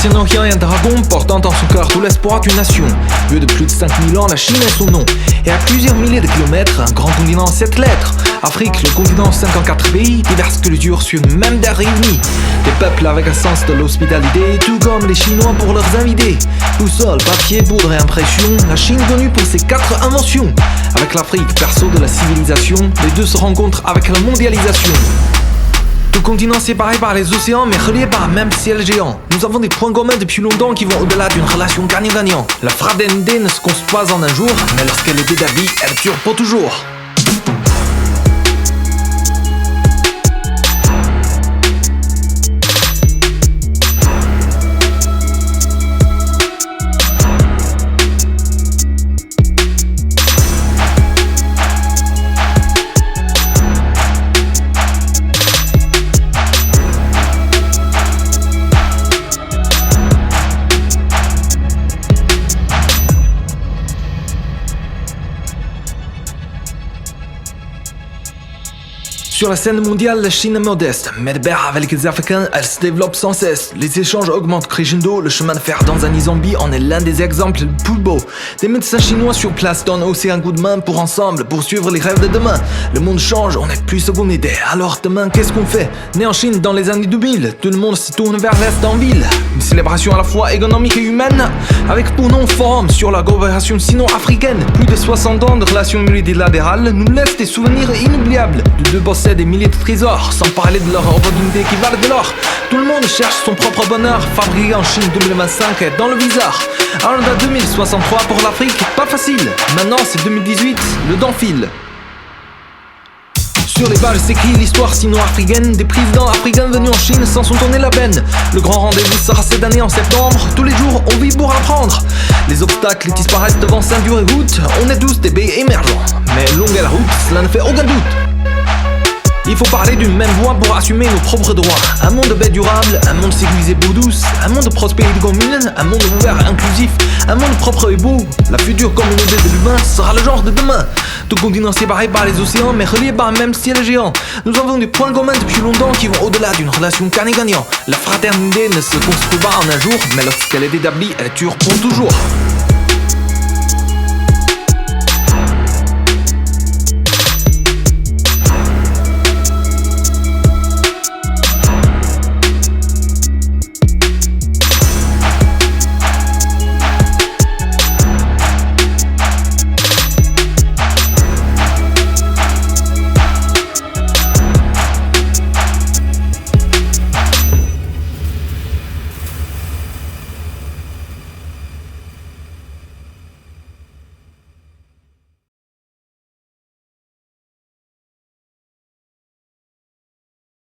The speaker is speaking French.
L'ancien empire est un dragon portant en son cœur tout l'espoir d'une nation. Vieux de plus de 5000 ans, la Chine est son nom. Et à plusieurs milliers de kilomètres, un grand continent en 7 lettres. Afrique, le continent 54 pays, diverses cultures sur une même terre réunie. Des peuples avec un sens de l'hospitalité, tout comme les Chinois pour leurs invités. Boussole, papier, poudre et impression, la Chine connue pour ses 4 inventions. Avec l'Afrique, berceau de la civilisation, les deux se rencontrent avec la mondialisation. Tout continent séparé par les océans mais relié par un même ciel géant. Nous avons des points communs depuis longtemps qui vont au-delà d'une relation gagnant-gagnant. La fraternité ne se construit pas en un jour, mais lorsqu'elle est établie, elle dure pour toujours. Sur la scène mondiale, la Chine est modeste, mais de pair avec les Africains, elle se développe sans cesse. Les échanges augmentent crescendo, le chemin de fer dans un Zambie en est l'un des exemples les plus beaux. Des médecins chinois sur place donnent aussi un coup de main pour ensemble poursuivre les rêves de demain. Le monde change, on n'est plus ce qu'on était, alors demain qu'est-ce qu'on fait? Né en Chine dans les années 2000, tout le monde se tourne vers l'Est en ville. Une célébration à la fois économique et humaine, avec pour nom forum sur la coopération sino-africaine. Plus de 60 ans de relations multilatérales nous laissent des souvenirs inoubliables. De deux possèdent des milliers de trésors, sans parler de leur opportunité qui valent de l'or. Tout le monde cherche son propre bonheur, fabriqué en Chine 2025 est dans le viseur. Agenda 2063 pour l'Afrique, pas facile. Maintenant c'est 2018, le temps file. Sur les pages s'écrit l'histoire sino-africaine des présidents africains venus en Chine sans s'en tourner la peine. Le grand rendez-vous sera cette année en septembre. Tous les jours on vit pour apprendre. Les obstacles disparaissent devant ceinture et route. On est tous des pays émergents, mais longue est la route, cela ne fait aucun doute. Il faut parler d'une même voix pour assumer nos propres droits. Un monde de paix durable, un monde sécurisé pour tous, un monde de prospérité commune, un monde ouvert et inclusif, un monde propre et beau. La future communauté de l'humain sera le genre de demain. Tout continent séparé par les océans mais relié par un même ciel géant. Nous avons des points communs depuis longtemps qui vont au-delà d'une relation gagnant-gagnant. La fraternité ne se construit pas en un jour, mais lorsqu'elle est établie, elle dure pour toujours.